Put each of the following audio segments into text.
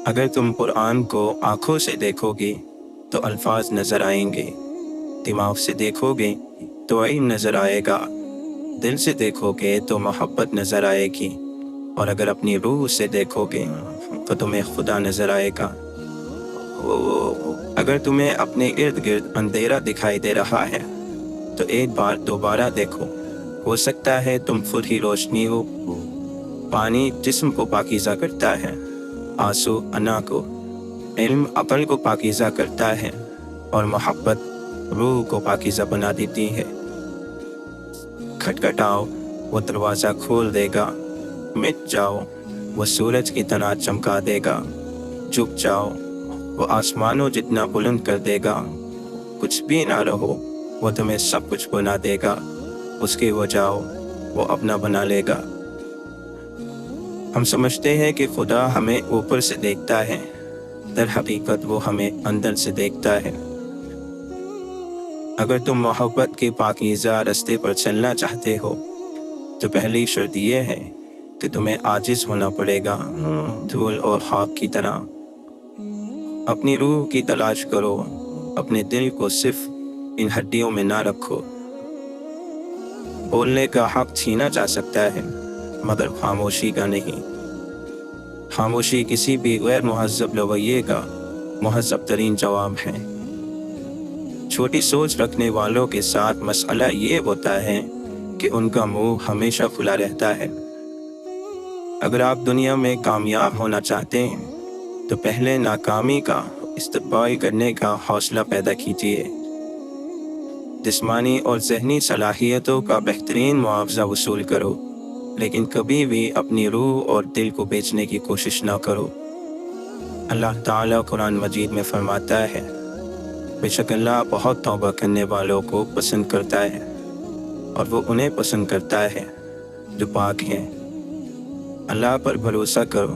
اگر تم قرآن کو آنکھوں سے دیکھو گے تو الفاظ نظر آئیں گے، دماغ سے دیکھو گے تو علم نظر آئے گا، دل سے دیکھو گے تو محبت نظر آئے گی، اور اگر اپنی روح سے دیکھو گے تو تمہیں خدا نظر آئے گا۔ اگر تمہیں اپنے ارد گرد اندھیرا دکھائی دے رہا ہے تو ایک بار دوبارہ دیکھو، ہو سکتا ہے تم خود ہی روشنی ہو۔ پانی جسم کو پاکیزہ کرتا ہے، آنسو انا کو، علم عقل کو پاکیزہ کرتا ہے، اور محبت روح کو پاکیزہ بنا دیتی ہے۔ کھٹکھٹاؤ، وہ دروازہ کھول دے گا، مٹ جاؤ، وہ سورج کی طرح چمکا دے گا، جھک جاؤ، وہ آسمانوں جتنا بلند کر دے گا، کچھ بھی نہ رہو، وہ تمہیں سب کچھ بنا دے گا، اس کے وہ جاؤ، وہ اپنا بنا لے گا۔ ہم سمجھتے ہیں کہ خدا ہمیں اوپر سے دیکھتا ہے، در حقیقت وہ ہمیں اندر سے دیکھتا ہے۔ اگر تم محبت کے پاکیزہ رستے پر چلنا چاہتے ہو تو پہلی شرط یہ ہے کہ تمہیں عاجز ہونا پڑے گا، دھول اور خاک کی طرح۔ اپنی روح کی تلاش کرو، اپنے دل کو صرف ان ہڈیوں میں نہ رکھو۔ بولنے کا حق چھینا جا سکتا ہے مگر خاموشی کا نہیں۔ خاموشی کسی بھی غیر مہذب رویے کا مہذب ترین جواب ہے۔ چھوٹی سوچ رکھنے والوں کے ساتھ مسئلہ یہ ہوتا ہے کہ ان کا منہ ہمیشہ کھلا رہتا ہے۔ اگر آپ دنیا میں کامیاب ہونا چاہتے ہیں تو پہلے ناکامی کا استقبال کرنے کا حوصلہ پیدا کیجیے۔ جسمانی اور ذہنی صلاحیتوں کا بہترین معاوضہ وصول کرو، لیکن کبھی بھی اپنی روح اور دل کو بیچنے کی کوشش نہ کرو۔ اللہ تعالیٰ قرآن مجید میں فرماتا ہے، بے شک اللہ بہت توبہ کرنے والوں کو پسند کرتا ہے، اور وہ انہیں پسند کرتا ہے جو پاک ہیں۔ اللہ پر بھروسہ کرو،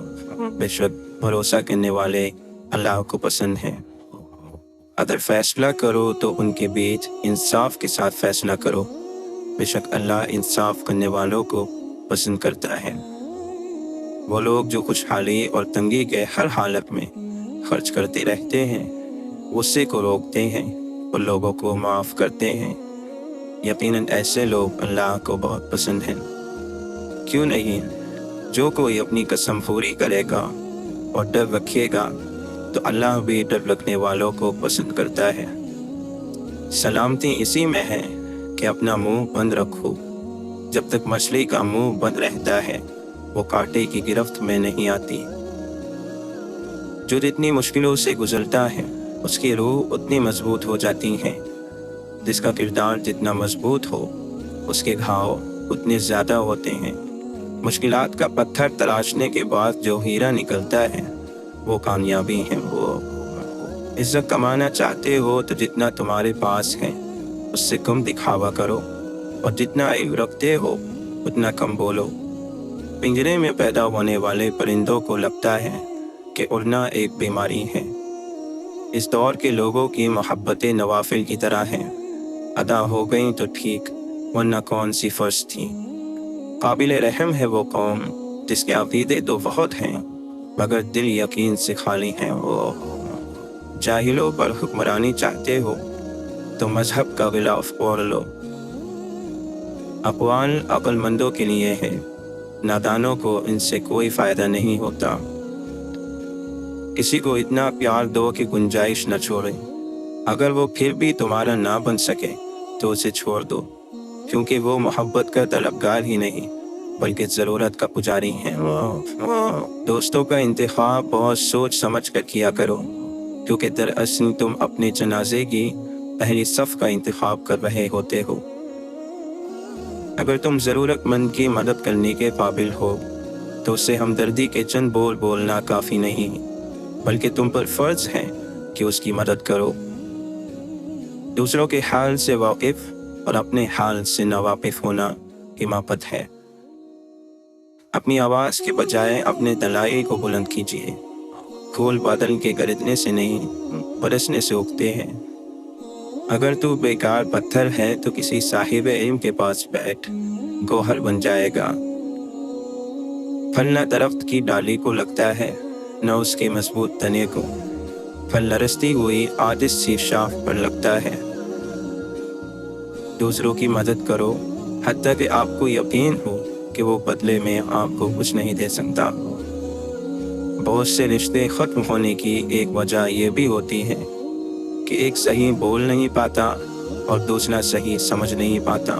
بے شک بھروسہ کرنے والے اللہ کو پسند ہیں۔ اگر فیصلہ کرو تو ان کے بیچ انصاف کے ساتھ فیصلہ کرو، بے شک اللہ انصاف کرنے والوں کو پسند کرتا ہے۔ وہ لوگ جو خوشحالی اور تنگی کے ہر حالت میں خرچ کرتے رہتے ہیں، غصے کو روکتے ہیں اور لوگوں کو معاف کرتے ہیں، یقیناً ایسے لوگ اللہ کو بہت پسند ہیں۔ کیوں نہیں، جو کوئی اپنی قسم پوری کرے گا اور ڈر رکھے گا تو اللہ بھی ڈر رکھنے والوں کو پسند کرتا ہے۔ سلامتی اسی میں ہے کہ اپنا منہ بند رکھو۔ جب تک مچھلی کا منہ بند رہتا ہے وہ کانٹے کی گرفت میں نہیں آتی۔ جو جتنی مشکلوں سے گزرتا ہے اس کی روح اتنی مضبوط ہو جاتی ہے۔ جس کا کردار جتنا مضبوط ہو اس کے گھاؤ اتنے زیادہ ہوتے ہیں۔ مشکلات کا پتھر تراشنے کے بعد جو ہیرا نکلتا ہے وہ کامیابی ہے۔ وہ عزت کمانا چاہتے ہو تو جتنا تمہارے پاس ہے اس سے کم دکھاوا کرو، اور جتنا علم رکھتے ہو اتنا کم بولو۔ پنجرے میں پیدا ہونے والے پرندوں کو لگتا ہے کہ اڑنا ایک بیماری ہے۔ اس دور کے لوگوں کی محبتیں نوافل کی طرح ہیں، ادا ہو گئیں تو ٹھیک، ورنہ کون سی فرض تھی۔ قابل رحم ہے وہ قوم جس کے عقیدے تو بہت ہیں مگر دل یقین سے خالی ہیں۔ وہ جاہلوں پر حکمرانی چاہتے ہو تو مذہب کا غلاف اوڑھ لو۔ اقوال عقل مندوں کے لیے ہے، نادانوں کو ان سے کوئی فائدہ نہیں ہوتا۔ کسی کو اتنا پیار دو کہ گنجائش نہ چھوڑے، اگر وہ پھر بھی تمہارا نہ بن سکے تو اسے چھوڑ دو، کیونکہ وہ محبت کا طلبگار ہی نہیں بلکہ ضرورت کا پجاری ہے۔ دوستوں کا انتخاب بہت سوچ سمجھ کر کیا کرو، کیونکہ دراصل تم اپنے جنازے کی پہلی صف کا انتخاب کر رہے ہوتے ہو۔ اگر تم ضرورت مند کی مدد کرنے کے قابل ہو تو اسے ہمدردی کے چند بول بولنا کافی نہیں، بلکہ تم پر فرض ہے کہ اس کی مدد کرو۔ دوسروں کے حال سے واقف اور اپنے حال سے ناواقف ہونا حماقت ہے۔ اپنی آواز کے بجائے اپنے دلائل کو بلند کیجیے۔ پھول بادل کے گرجنے سے نہیں برسنے سے اگتے ہیں۔ اگر تو بیکار پتھر ہے تو کسی صاحب علم کے پاس بیٹھ، گوہر بن جائے گا۔ پھل نہ درخت کی ڈالی کو لگتا ہے نہ اس کے مضبوط تنے کو۔ پھل لرزتی ہوئی آتش سی شاخ پر لگتا ہے۔ دوسروں کی مدد کرو حتیٰ کہ آپ کو یقین ہو کہ وہ بدلے میں آپ کو کچھ نہیں دے سکتا۔ بہت سے رشتے ختم ہونے کی ایک وجہ یہ بھی ہوتی ہے کہ ایک صحیح بول نہیں پاتا اور دوسرا صحیح سمجھ نہیں پاتا۔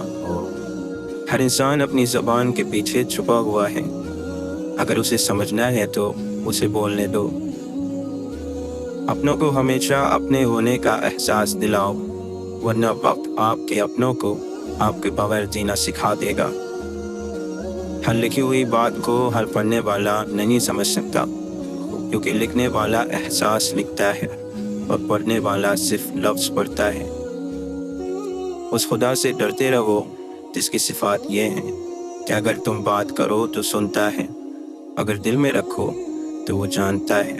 ہر انسان اپنی زبان کے پیچھے چھپا ہوا ہے۔ اگر اسے سمجھنا ہے تو اسے بولنے دو۔ اپنوں کو ہمیشہ اپنے ہونے کا احساس دلاؤ، ورنہ وقت آپ کے اپنوں کو آپ کے بغیر جینا سکھا دے گا۔ ہر لکھی ہوئی بات کو ہر پڑھنے والا نہیں سمجھ سکتا، کیونکہ لکھنے والا احساس لکھتا ہے اور پڑھنے والا صرف لفظ پڑھتا ہے۔ اس خدا سے ڈرتے رہو جس کی صفات یہ ہیں کہ اگر تم بات کرو تو سنتا ہے، اگر دل میں رکھو تو وہ جانتا ہے۔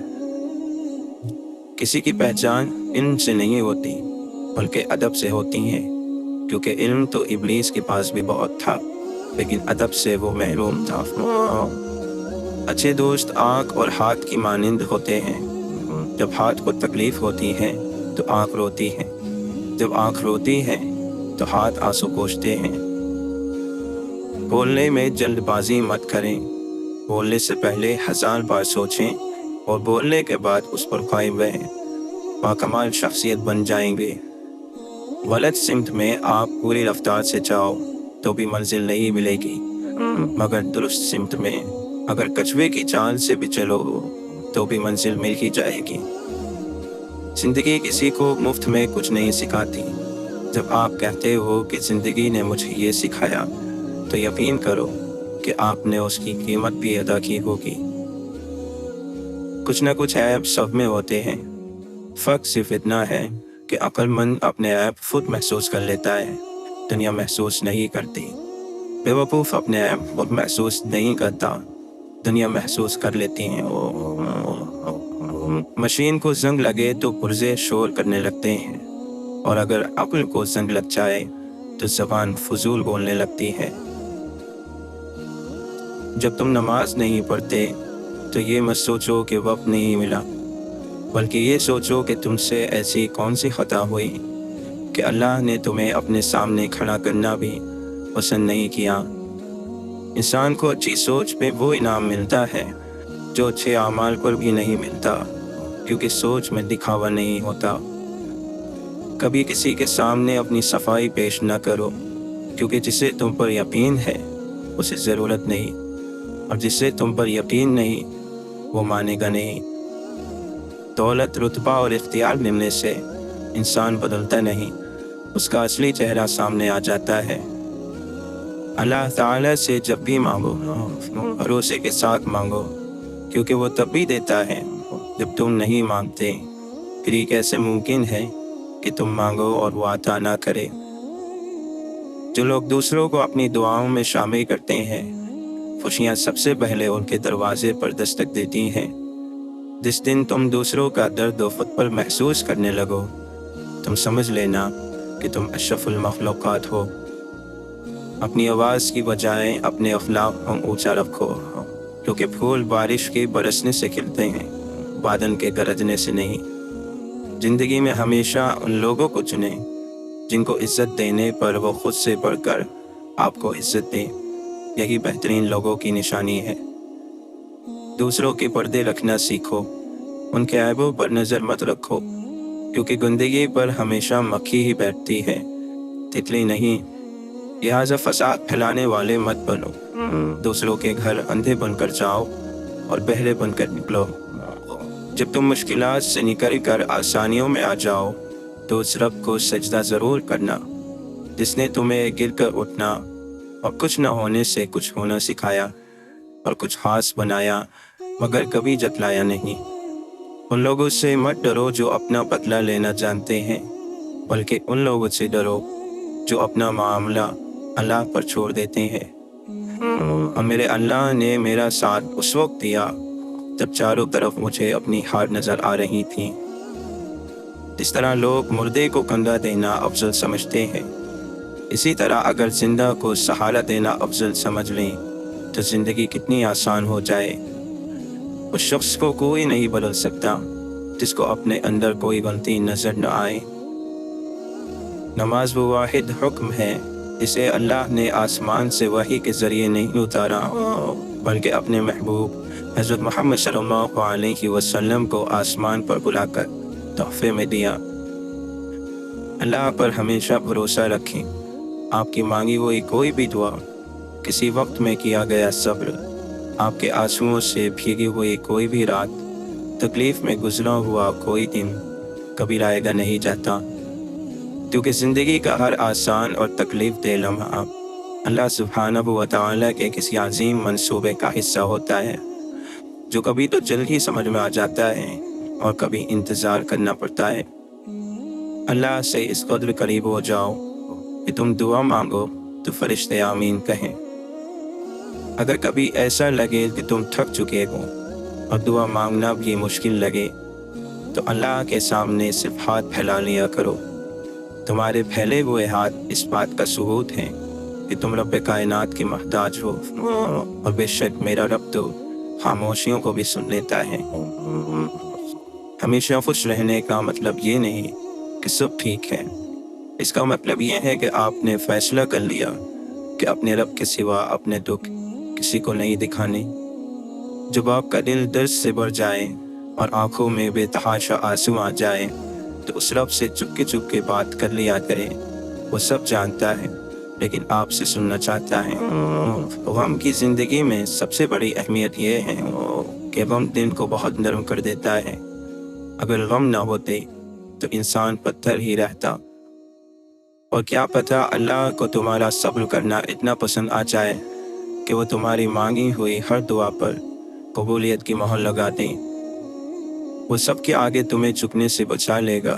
کسی کی پہچان علم سے نہیں ہوتی بلکہ ادب سے ہوتی ہے، کیونکہ علم تو ابلیس کے پاس بھی بہت تھا لیکن ادب سے وہ محروم تھا۔ اچھے دوست آنکھ اور ہاتھ کی مانند ہوتے ہیں۔ جب ہاتھ کو تکلیف ہوتی ہے تو آنکھ روتی ہے، جب آنکھ روتی ہے تو ہاتھ آنسو پوچھتے ہیں۔ بولنے میں جلد بازی مت کریں، بولنے سے پہلے 1000 بار سوچیں اور بولنے کے بعد اس پر قائم رہیں، باکمال شخصیت بن جائیں گے۔ غلط سمت میں آپ پوری رفتار سے جاؤ تو بھی منزل نہیں ملے گی، مگر درست سمت میں اگر کچھوے کی چال سے بھی چلو تو بھی منزل مل ہی جائے گی۔ زندگی کسی کو مفت میں کچھ نہیں سکھاتی۔ جب آپ کہتے ہو کہ زندگی نے مجھے یہ سکھایا تو یقین کرو کہ آپ نے اس کی قیمت بھی ادا کی ہوگی۔ کچھ نہ کچھ عیب سب میں ہوتے ہیں، فرق صرف اتنا ہے کہ عقل مند اپنے عیب خود محسوس کر لیتا ہے، دنیا محسوس نہیں کرتی۔ بے وقوف اپنے عیب خود محسوس نہیں کرتا، دنیا محسوس کر لیتی ہیں۔ مشین کو زنگ لگے تو پرزے شور کرنے لگتے ہیں، اور اگر عقل کو زنگ لگ جائے تو زبان فضول بولنے لگتی ہے۔ جب تم نماز نہیں پڑھتے تو یہ مت سوچو کہ وقت نہیں ملا، بلکہ یہ سوچو کہ تم سے ایسی کون سی خطا ہوئی کہ اللہ نے تمہیں اپنے سامنے کھڑا کرنا بھی پسند نہیں کیا۔ انسان کو اچھی سوچ پہ وہ انعام ملتا ہے جو اچھے اعمال پر بھی نہیں ملتا، کیونکہ سوچ میں دکھاوا نہیں ہوتا۔ کبھی کسی کے سامنے اپنی صفائی پیش نہ کرو، کیونکہ جسے تم پر یقین ہے اسے ضرورت نہیں، اور جسے تم پر یقین نہیں وہ مانے گا نہیں۔ دولت، رتبہ اور اختیار ملنے سے انسان بدلتا نہیں، اس کا اصلی چہرہ سامنے آ جاتا ہے۔ اللہ تعالیٰ سے جب بھی مانگو بھروسے کے ساتھ مانگو، کیونکہ وہ تب بھی دیتا ہے جب تم نہیں مانگتے۔ پھر یہ کیسے ممکن ہے کہ تم مانگو اور وہ عطا نہ کرے؟ جو لوگ دوسروں کو اپنی دعاؤں میں شامل کرتے ہیں، خوشیاں سب سے پہلے ان کے دروازے پر دستک دیتی ہیں۔ جس دن تم دوسروں کا درد و خود پر محسوس کرنے لگو، تم سمجھ لینا کہ تم اشرف المخلوقات ہو۔ اپنی آواز کی بجائے اپنے اخلاق کو اونچا رکھو، کیونکہ پھول بارش کے برسنے سے کھلتے ہیں، بادل کے گرجنے سے نہیں۔ زندگی میں ہمیشہ ان لوگوں کو چنیں جن کو عزت دینے پر وہ خود سے بڑھ کر آپ کو عزت دیں، یہی بہترین لوگوں کی نشانی ہے۔ دوسروں کے پردے رکھنا سیکھو، ان کے عیبوں پر نظر مت رکھو، کیونکہ گندگی پر ہمیشہ مکھی ہی بیٹھتی ہے، تتلی نہیں۔ لہٰذا فساد پھیلانے والے مت بنو، دوسروں کے گھر اندھے بن کر جاؤ اور بہرے بن کر نکلو۔ جب تم مشکلات سے نکل کر آسانیوں میں آ جاؤ تو اس رب کو سجدہ ضرور کرنا جس نے تمہیں گر کر اٹھنا اور کچھ نہ ہونے سے کچھ ہونا سکھایا اور کچھ خاص بنایا مگر کبھی جتلایا نہیں۔ ان لوگوں سے مت ڈرو جو اپنا بدلہ لینا جانتے ہیں، بلکہ ان لوگوں سے ڈرو جو اپنا معاملہ اللہ پر چھوڑ دیتے ہیں۔ اور میرے اللہ نے میرا ساتھ اس وقت دیا جب چاروں طرف مجھے اپنی ہار نظر آ رہی تھی۔ جس طرح لوگ مردے کو کندھا دینا افضل سمجھتے ہیں، اسی طرح اگر زندہ کو سہارا دینا افضل سمجھ لیں تو زندگی کتنی آسان ہو جائے۔ उस शख्स को कोई नहीं बदल सकता जिसको अपने अंदर कोई गलती नजर न आए। नमाज वो वाहिद हुक्म है जिसे अल्लाह ने आसमान से वही के जरिए नहीं उतारा, बल्कि अपने महबूब हज़रत मोहम्मद सल्लल्लाहु अलैहि वसल्लम को आसमान पर बुलाकर तोहफे में दिया। अल्लाह पर हमेशा भरोसा रखें। आपकी मांगी हुई कोई भी दुआ, किसी वक्त में किया गया सब्र, आपके आंसुओं से भीगी हुई कोई भी रात, तकलीफ में गुजरा हुआ कोई दिन कभी लाएगा नहीं जाता, क्योंकि ज़िंदगी का हर आसान और तकलीफ दे लम्हा अल्लाह सुब्हानहू व तआला के किसी अजीम मंसूबे का हिस्सा होता है, जो कभी तो जल्द ही समझ में आ जाता है और कभी इंतज़ार करना पड़ता है। अल्लाह से इस कदर करीब हो जाओ कि तुम दुआ मांगो तो फरिश्ते आमीन कहें। अगर कभी ऐसा लगे कि तुम थक चुके हो और दुआ मांगना भी मुश्किल लगे, तो अल्लाह के सामने सिर्फ हाथ फैला लिया करो। तुम्हारे फैले हुए हाथ इस बात का सबूत है कि तुम रब कायनात के मोहताज हो, और बेशक मेरा रब तो खामोशियों को भी सुन लेता है। हमेशा खुश रहने का मतलब ये नहीं कि सब ठीक है, इसका मतलब ये है कि आपने फैसला कर लिया कि अपने रब के सिवा अपने दुख किसी को नहीं दिखाने। जब आपका दिल दर्द से भर जाए और आंखों में बेतहाशा आंसू आ जाए, तो उस रब से चुप के बात कर लिया करें। वो सब जानता है, लेकिन आपसे सुनना चाहता है। गम की ज़िंदगी में सबसे बड़ी अहमियत ये है कि गम दिल को बहुत नरम कर देता है। अगर गम ना होते तो इंसान पत्थर ही रहता। और क्या पता अल्लाह को तुम्हारा सब्र करना इतना पसंद आ जाए कि वो तुम्हारी मांगी हुई हर दुआ पर कबूलियत की मोहर लगा दें। वो सबके आगे तुम्हें झुकने से बचा लेगा,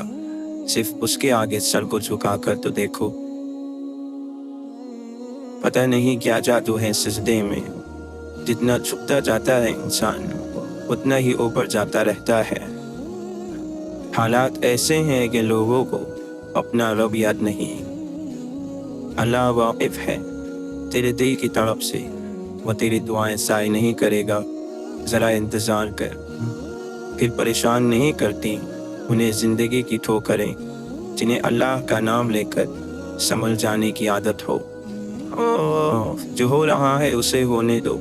सिर्फ उसके आगे सर को झुका कर तो देखो। पता नहीं क्या जादू है सजदे में, जितना झुकता जाता है इंसान उतना ही ऊपर जाता रहता है। हालात ऐसे हैं कि लोगों को अपना रब याद नहीं। अल्लाह वाकिफ है तेरे दिल की तड़प से, वो तेरी दुआएं साय नहीं करेगा। ज़रा इंतज़ार कर, फिर परेशान नहीं करती उन्हें ज़िंदगी की ठोकरें, जिन्हें अल्लाह का नाम लेकर संभल जाने की आदत हो। जो हो रहा है उसे होने दो,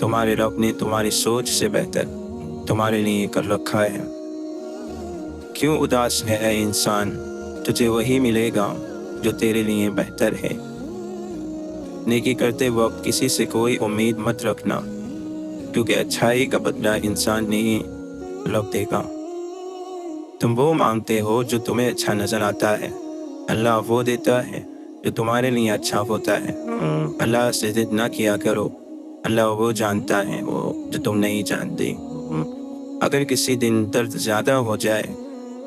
तुम्हारे रब ने तुम्हारी सोच से बेहतर तुम्हारे लिए कर रखा है। क्यों उदास है इंसान, तुझे वही मिलेगा जो तेरे लिए बेहतर है। नेकी करते वक्त किसी से कोई उम्मीद मत रखना, क्योंकि अच्छाई का बदला इंसान नहीं रब देगा। तुम वो मांगते हो जो तुम्हें अच्छा नजर आता है, अल्लाह वो देता है जो तुम्हारे लिए अच्छा होता है। अल्लाह से जिद ना किया करो, अल्लाह वो जानता है वो जो तुम नहीं जानते। अगर किसी दिन दर्द ज़्यादा हो जाए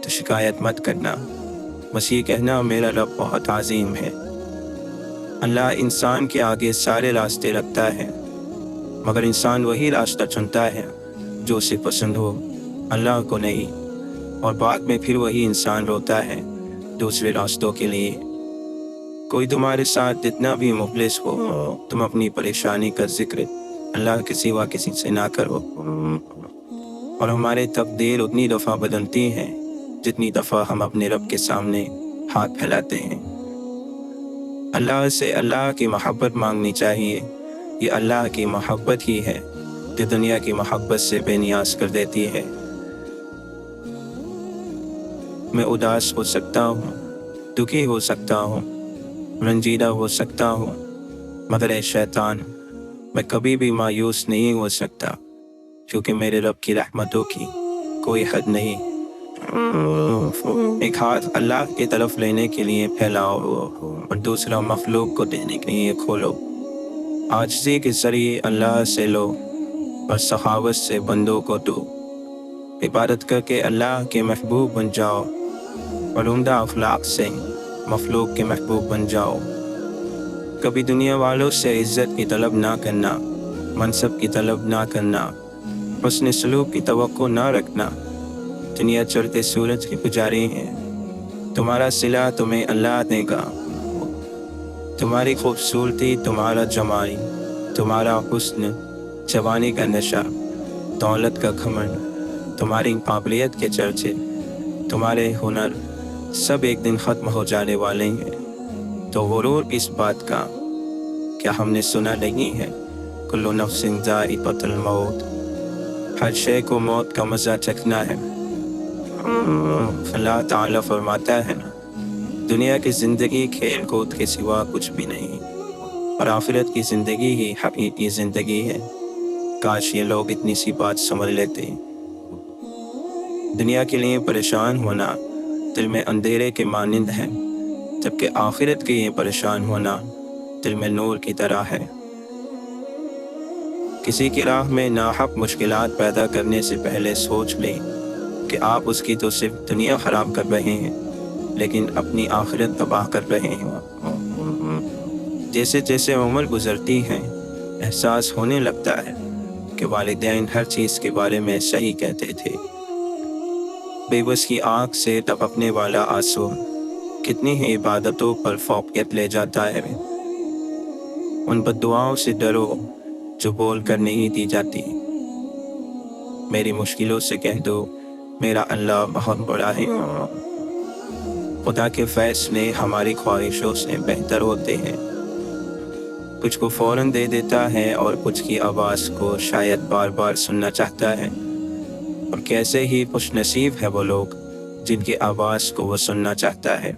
तो शिकायत मत करना, बस ये कहना मेरा रब बहुत आज़ीम है। अल्लाह इंसान के आगे सारे रास्ते रखता है, मगर इंसान वही रास्ता चुनता है जो उसे पसंद हो, अल्लाह को नहीं। और बाद में फिर वही इंसान रोता है दूसरे रास्तों के लिए। कोई तुम्हारे साथ जितना भी मुखलिस हो, तुम अपनी परेशानी का जिक्र अल्लाह के सिवा किसी से ना करो। और हमारे तकदीर उतनी दफ़ा बदलती है जितनी दफ़ा हम अपने रब के सामने हाथ फैलाते हैं। अल्लाह से अल्लाह की मोहब्बत मांगनी चाहिए। ये अल्लाह की मोहब्बत ही है जो दुनिया की मोहब्बत से बेनियाज कर देती है। मैं उदास हो सकता हूँ, दुखी हो सकता हूँ, रंजीदा हो सकता हूँ, मगर ए शैतान, मैं कभी भी मायूस नहीं हो सकता, क्योंकि मेरे रब की रहमतों की कोई हद नहीं। एक हाथ अल्लाह की तरफ लेने के लिए फैलाओ और दूसरा मखलूक को देने के लिए खोलो। आजिज़ी के जरिए अल्लाह से लो और सखावत से बंदों को दो। इबादत करके अल्लाह के महबूब बन जाओ और उम्दा अखलाक से मखलूक के महबूब बन जाओ। कभी दुनिया वालों से इज़्ज़त की तलब ना करना, मनसब की तलब ना करना, हुस्न सलूक की तवक्को ना रखना। दुनिया चढ़ते सूरज के पुजारी हैं, तुम्हारा सिला तुम्हें अल्लाह देगा। तुम्हारी खूबसूरती, तुम्हारा जमाल, तुम्हारा हुस्न, जवानी का नशा दौलत का घमंड, तुम्हारी काबिलियत के चर्चे, तुम्हारे हुनर सब एक दिन ख़त्म हो जाने वाले हैं। तो गुरूर इस बात का क्या हमने सुना नहीं है, कुल्लु नफ्सिन ज़ाइक़तुल मौत, हर शय को मौत का मज़ा चखना है। अल्लाह ताला फरमाता है, दुनिया की ज़िंदगी खेल कूद के सिवा कुछ भी नहीं, और आखिरत की ज़िंदगी ही हकीकी ज़िंदगी है। काश ये लोग इतनी सी बात समझ लेते। दुनिया के लिए परेशान होना दिल में अंधेरे के मानिंद है, जबकि आखिरत के लिए परेशान होना दिल में नूर की तरह है। किसी की राह में नाहक मुश्किलात पैदा करने से पहले सोच लें कि आप उसकी तो सिर्फ दुनिया ख़राब कर रहे हैं, लेकिन अपनी आखिरत तबाह कर रहे हैं। जैसे जैसे उम्र गुजरती है, एहसास होने लगता है कि वालिदैन हर चीज़ के बारे में सही कहते थे। बेबस की आँख से टपकने वाला आंसू कितनी ही इबादतों पर फौकियत ले जाता है। उन बद्दुआओं से डरो जो बोल कर नहीं दी जाती। मेरी मुश्किलों से कह दो मेरा अल्लाह बहुत बड़ा है। खुदा के फैसले हमारी ख्वाहिशों से बेहतर होते हैं। कुछ को फ़ौरन दे देता है और कुछ की आवाज़ को शायद बार बार सुनना चाहता है। और कैसे ही खुश नसीब है वो लोग जिनकी आवाज़ को वो सुनना चाहता है।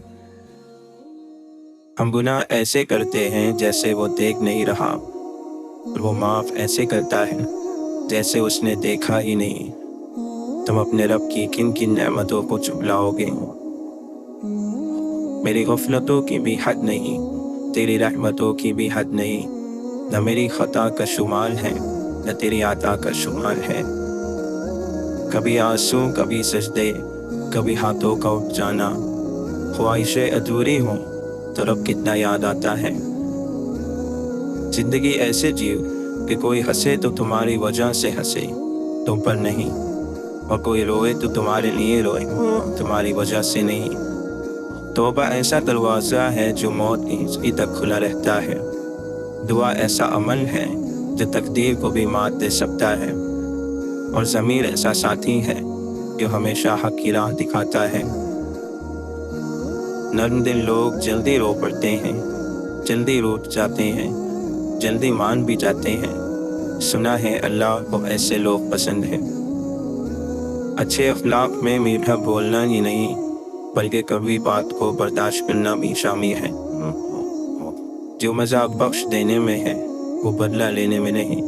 हम गुनाह ऐसे करते हैं जैसे वो देख नहीं रहा, और वो माफ़ ऐसे करता है जैसे उसने देखा ही नहीं। तुम अपने रब की किन किन नेमतों को चुगलाओगे। मेरी गफलतों की भी हद नहीं, तेरी रहमतों की भी हद नहीं। न मेरी खता का शुमार है, न तेरी अता का शुमार है। कभी आंसू, कभी सजदे, कभी हाथों का उठ जाना। ख्वाहिशें अधूरी हों तो रब कितना याद आता है। जिंदगी ऐसे जियो कि कोई हंसे तो तुम्हारी वजह से हंसे, तुम पर नहीं, और कोई रोए तो तुम्हारे लिए रोए, तुम्हारी वजह से नहीं। तौबा ऐसा दरवाज़ा है जो मौत की तक खुला रहता है। दुआ ऐसा अमल है जो तकदीर को भी मात दे सकता है। और ज़मीर ऐसा साथी है जो हमेशा हक की राह दिखाता है। नर्म दिल लोग जल्दी रो पड़ते हैं, जल्दी रूठ जाते हैं, जल्दी मान भी जाते हैं। सुना है अल्लाह को ऐसे लोग पसंद है। अच्छे अखलाक में मीठा बोलना ही नहीं, बल्कि कभी बात को बर्दाश्त करना भी शामिल है। जो मज़ा बख्श देने में है वो बदला लेने में नहीं।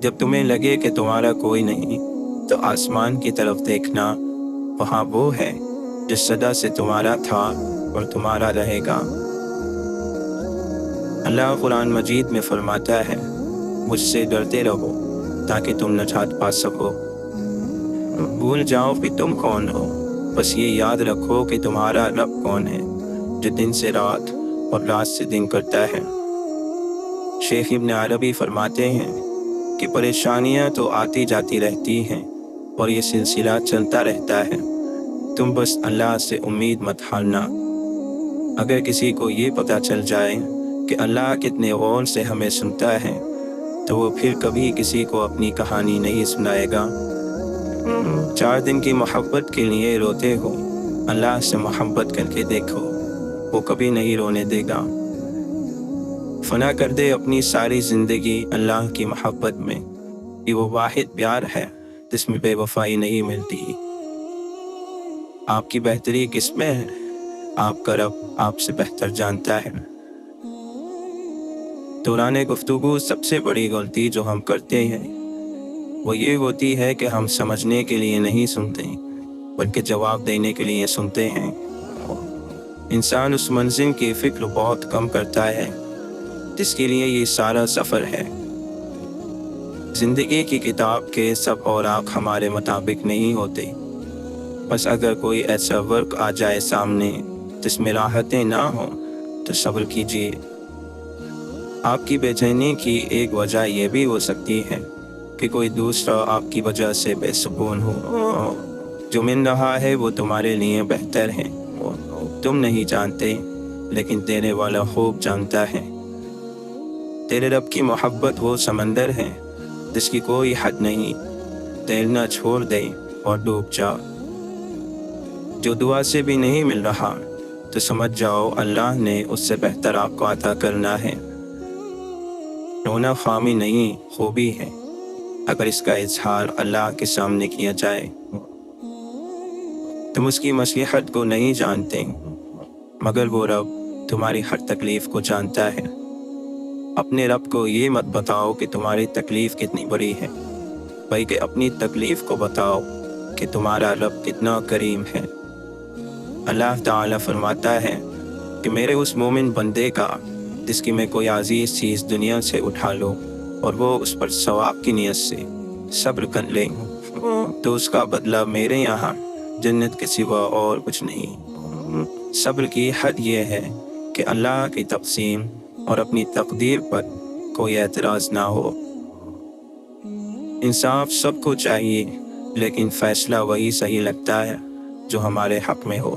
जब तुम्हें लगे कि तुम्हारा कोई नहीं, तो आसमान की तरफ देखना, वहाँ वो है जो सदा से तुम्हारा था और तुम्हारा रहेगा। अल्लाह कुरान मजीद में फरमाता है, मुझसे डरते रहो ताकि तुम नजात पा सको। भूल जाओ कि तुम कौन हो, बस ये याद रखो कि तुम्हारा रब कौन है, जो दिन से रात और रात से दिन करता है। शेख इब्न अरबी फरमाते हैं कि परेशानियां तो आती जाती रहती हैं और ये सिलसिला चलता रहता है। तुम बस अल्लाह से उम्मीद मत हारना। अगर किसी को ये पता चल जाए कि अल्लाह कितने गौर से हमें सुनता है, तो वो फिर कभी किसी को अपनी कहानी नहीं सुनाएगा। 4 दिन की मोहब्बत के लिए रोते हो, अल्लाह से मोहब्बत करके देखो, वो कभी नहीं रोने देगा। फना कर दे अपनी सारी ज़िंदगी अल्लाह की मोहब्बत में, कि वो वाहिद प्यार है जिसमें बेवफाई नहीं मिलती। आपकी बेहतरी किसमें है, आपका रब आपसे बेहतर जानता है। दौरान गुफ्तगू सबसे बड़ी गलती जो हम करते हैं वो ये होती है कि हम समझने के लिए नहीं सुनते, बल्कि जवाब देने के लिए सुनते हैं। इंसान उस मंजिल की फिक्र बहुत कम करता है जिसके लिए ये सारा सफ़र है। ज़िंदगी की किताब के सब औराक हमारे मुताबिक नहीं होते। बस अगर कोई ऐसा वर्क आ जाए सामने जिसमें राहतें ना हों तो सब्र कीजिए। आपकी बेचैनी की एक वजह यह भी हो सकती है कि कोई दूसरा आपकी वजह से बेसुकून हो। जो मिल रहा है वो तुम्हारे लिए बेहतर है, तुम नहीं जानते, लेकिन देने वाला खूब जानता है। तेरे रब की मोहब्बत वो समंदर है जिसकी कोई हद नहीं, तैरना छोड़ दे और डूब जा। जो दुआ से भी नहीं मिल रहा तो समझ जाओ अल्लाह ने उससे बेहतर आपको अता करना है। रोना खामी नहीं, खूबी है, अगर इसका इजहार अल्लाह के सामने किया जाए। तुम उसकी मसलहत को नहीं जानते, मगर वो रब तुम्हारी हर तकलीफ को जानता है। अपने रब को ये मत बताओ कि तुम्हारी तकलीफ कितनी बड़ी है, बल्कि अपनी तकलीफ को बताओ कि तुम्हारा रब कितना करीम है। अल्लाह ताला फरमाता है कि मेरे उस मोमिन बंदे का जिसकी मैं कोई अजीज चीज़ दुनिया से उठा लो और वो उस पर सवाब की नीयत से सब्र कर ले, तो उसका बदला मेरे यहाँ जन्नत के सिवा और कुछ नहीं। सब्र की हद ये है कि अल्लाह की तक़सीम और अपनी तकदीर पर कोई एतराज़ ना हो। इंसाफ सबको चाहिए, लेकिन फ़ैसला वही सही लगता है जो हमारे हक़ में हो।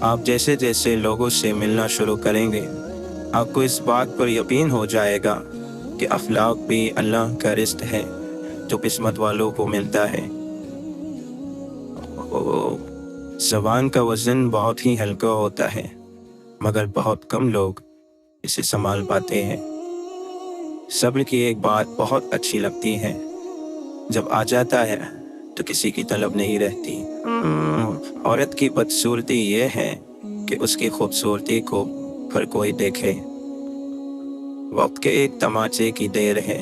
आप जैसे जैसे लोगों से मिलना शुरू करेंगे, आपको इस बात पर यकीन हो जाएगा कि अखलाक भी अल्लाह का रिज़्क़ है जो किस्मत वालों को मिलता है। ज़बान का वज़न बहुत ही हल्का होता है, मगर बहुत कम लोग इसे संभाल पाते हैं। सब्र की एक बात बहुत अच्छी लगती है, जब आ जाता है तो किसी की तलब नहीं रहती। औरत की बदसूरती ये है कि उसकी खूबसूरती को हर कोई देखे। वक्त के एक तमाचे की देर है,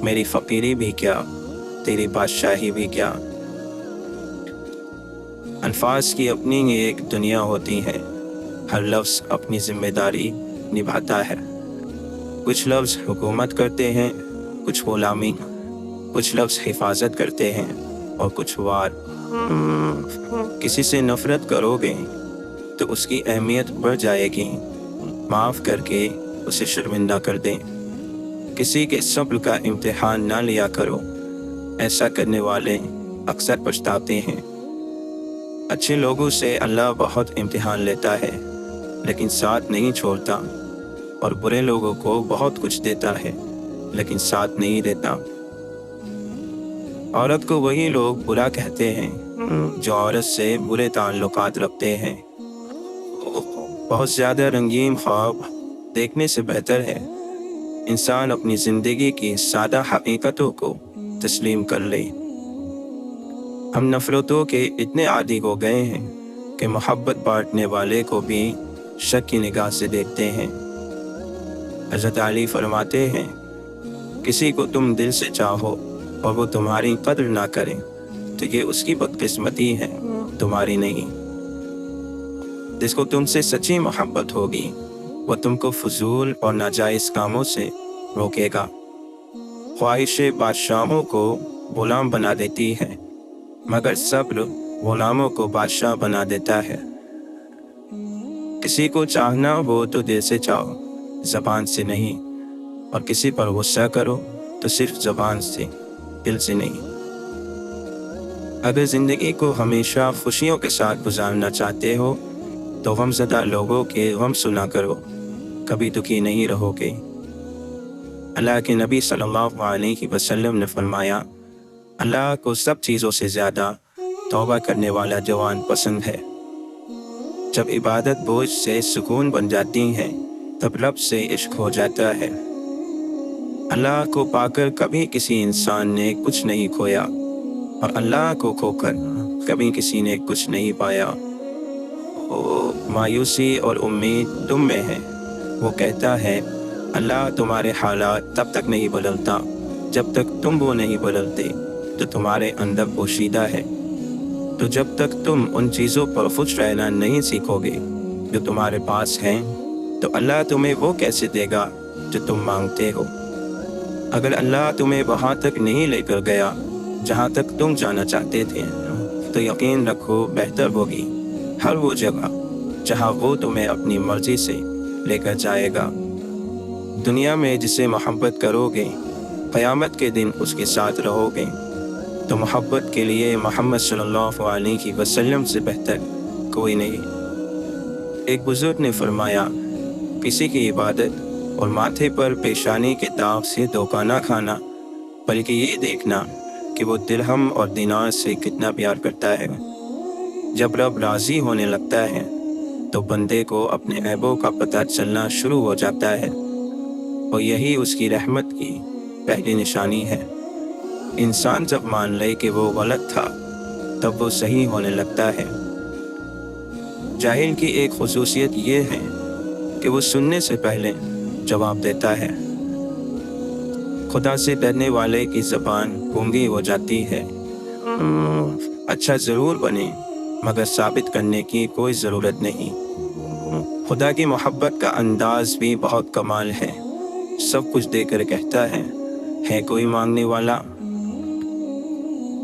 मेरी फ़कीरी भी क्या, तेरी बादशाही भी क्या। अल्फाज की अपनी ही एक दुनिया होती है, हर लफ्ज़ अपनी जिम्मेदारी निभाता है। कुछ लफ्ज़ हुकूमत करते हैं, कुछ गुलामी, कुछ लफ्ज़ हिफाजत करते हैं और कुछ वार। किसी से नफ़रत करोगे तो उसकी अहमियत बढ़ जाएगी, माफ़ करके उसे शर्मिंदा कर दें। किसी के सब्र का इम्तिहान ना लिया करो, ऐसा करने वाले अक्सर पछताते हैं। अच्छे लोगों से अल्लाह बहुत इम्तिहान लेता है, लेकिन साथ नहीं छोड़ता, और बुरे लोगों को बहुत कुछ देता है, लेकिन साथ नहीं देता। औरत को वही लोग बुरा कहते हैं जो औरत से बुरे ताल्लुकात रखते हैं। बहुत ज़्यादा रंगीन ख्वाब देखने से बेहतर है इंसान अपनी ज़िंदगी की सादा हकीकतों को तस्लीम कर ले। हम नफ़रतों के इतने आदी हो गए हैं कि मोहब्बत बांटने वाले को भी शक की निगाह से देखते हैं। हज़रत अली फरमाते हैं, किसी को तुम दिल से चाहो और वो तुम्हारी कद्र ना करे तो ये उसकी बदकिस्मती है, तुम्हारी नहीं। जिसको तुमसे सच्ची मोहब्बत होगी वो तुमको फजूल और नाजायज़ कामों से रोकेगा। ख्वाहिशें बादशाहों को गुलाम बना देती है, मगर सब्र गुलामों को बादशाह बना देता है। किसी को चाहना हो तो दिल से चाहो, ज़बान से नहीं, और किसी पर गुस्सा करो तो सिर्फ ज़बान से, दिल से नहीं। अगर ज़िंदगी को हमेशा खुशियों के साथ गुजारना चाहते हो तो गमज़दा लोगों के गम सुना करो, कभी दुखी नहीं रहोगे। अल्लाह के नबी सल्लल्लाहु अलैहि वसल्लम ने फरमाया, अल्लाह को सब चीज़ों से ज़्यादा तौबा करने वाला जवान पसंद है। जब इबादत बोझ से सुकून बन जाती है तब रब से इश्क हो जाता है। अल्लाह को पाकर कभी किसी इंसान ने कुछ नहीं खोया, और अल्लाह को खोकर कभी किसी ने कुछ नहीं पाया। मायूसी और उम्मीद तुम में है। वो कहता है, अल्लाह तुम्हारे हालात तब तक नहीं बदलता जब तक तुम वो नहीं बदलते तो तुम्हारे अंदर पोशीदा है। तो जब तक तुम उन चीज़ों पर खुश रहना नहीं सीखोगे जो तुम्हारे पास हैं, तो अल्लाह तुम्हें वो कैसे देगा जो तुम मांगते हो। अगर अल्लाह तुम्हें वहाँ तक नहीं लेकर गया जहाँ तक तुम जाना चाहते थे, तो यकीन रखो बेहतर होगी हर वो जगह जहाँ वो तुम्हें अपनी मर्जी से लेकर जाएगा। दुनिया में जिसे मोहब्बत करोगे, क़यामत के दिन उसके साथ रहोगे। तो मोहब्बत के लिए मोहम्मद सल्लल्लाहु अलैहि वसल्लम से बेहतर कोई नहीं। एक बुजुर्ग ने फरमाया, किसी की इबादत और माथे पर पेशानी के दाग से धोखा ना खाना, बल्कि ये देखना کہ وہ درہم اور دینار سے کتنا پیار کرتا ہے۔ جب رب راضی ہونے لگتا ہے تو بندے کو اپنے عیبوں کا پتہ چلنا شروع ہو جاتا ہے، اور یہی اس کی رحمت کی پہلی نشانی ہے۔ انسان جب مان لے کہ وہ غلط تھا تب وہ صحیح ہونے لگتا ہے۔ جاہل کی ایک خصوصیت یہ ہے کہ وہ سننے سے پہلے جواب دیتا ہے۔ خدا سے ڈرنے والے کی زبان گونگی ہو جاتی ہے۔ اچھا ضرور بنے مگر ثابت کرنے کی کوئی ضرورت نہیں۔ خدا کی محبت کا انداز بھی بہت کمال ہے۔ سب کچھ دے کر کہتا ہے کوئی مانگنے والا؟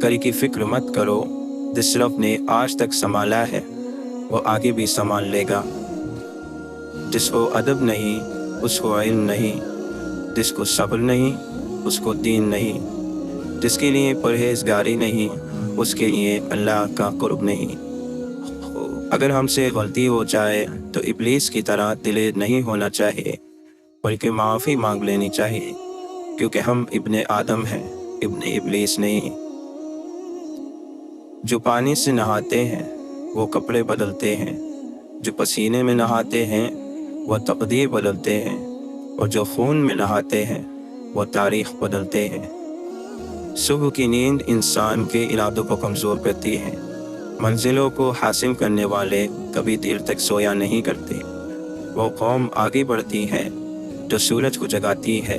کری کی فکر مت کرو، جس رب نے آج تک سنبھالا ہے وہ آگے بھی سنبھال لے گا۔ جس کو ادب نہیں اس کو علم نہیں، جس کو صبر نہیں اس کو دین نہیں، جس کے لیے پرہیزگاری نہیں اس کے لیے اللہ کا قرب نہیں۔ اگر ہم سے غلطی ہو جائے تو ابلیس کی طرح دلیر نہیں ہونا چاہیے، بلکہ معافی مانگ لینی چاہیے، کیونکہ ہم ابن آدم ہیں، ابن ابلیس نہیں۔ جو پانی سے نہاتے ہیں وہ کپڑے بدلتے ہیں، جو پسینے میں نہاتے ہیں وہ تقدیر بدلتے ہیں، اور جو خون میں نہاتے ہیں وہ تاریخ بدلتے ہیں۔ صبح کی نیند انسان کے ارادوں کو کمزور کرتی ہے۔ منزلوں کو حاصل کرنے والے کبھی دیر تک سویا نہیں کرتے۔ وہ قوم آگے بڑھتی ہے جو سورج کو جگاتی ہے،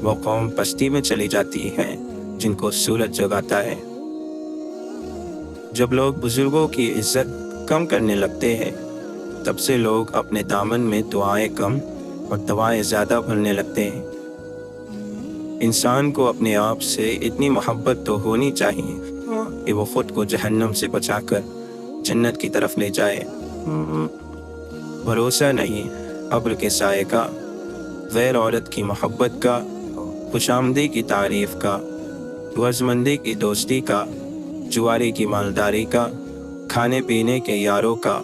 وہ قوم پستی میں چلی جاتی ہے جن کو سورج جگاتا ہے۔ جب لوگ بزرگوں کی عزت کم کرنے لگتے ہیں تب سے لوگ اپنے دامن میں دعائیں کم اور دوائیں زیادہ بھرنے لگتے ہیں۔ انسان کو اپنے آپ سے اتنی محبت تو ہونی چاہیے کہ وہ خود کو جہنم سے بچا کر جنت کی طرف لے جائے۔ بھروسہ نہیں ابر کے سائے کا، غیر عورت کی محبت کا، خوش آمدی کی تعریف کا، غرضمندی کی دوستی کا، جواری کی مالداری کا، کھانے پینے کے یاروں کا،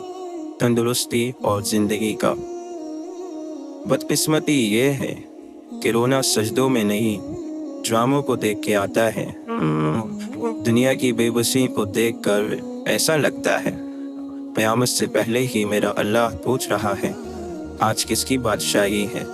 تندرستی اور زندگی کا۔ بدقسمتی یہ ہے کہ رونا سجدوں میں نہیں ڈراموں کو دیکھ کے آتا ہے۔ دنیا کی بے بسی کو دیکھ کر ایسا لگتا ہے قیامت سے پہلے ہی میرا اللہ پوچھ رہا ہے آج کس کی بادشاہی ہے۔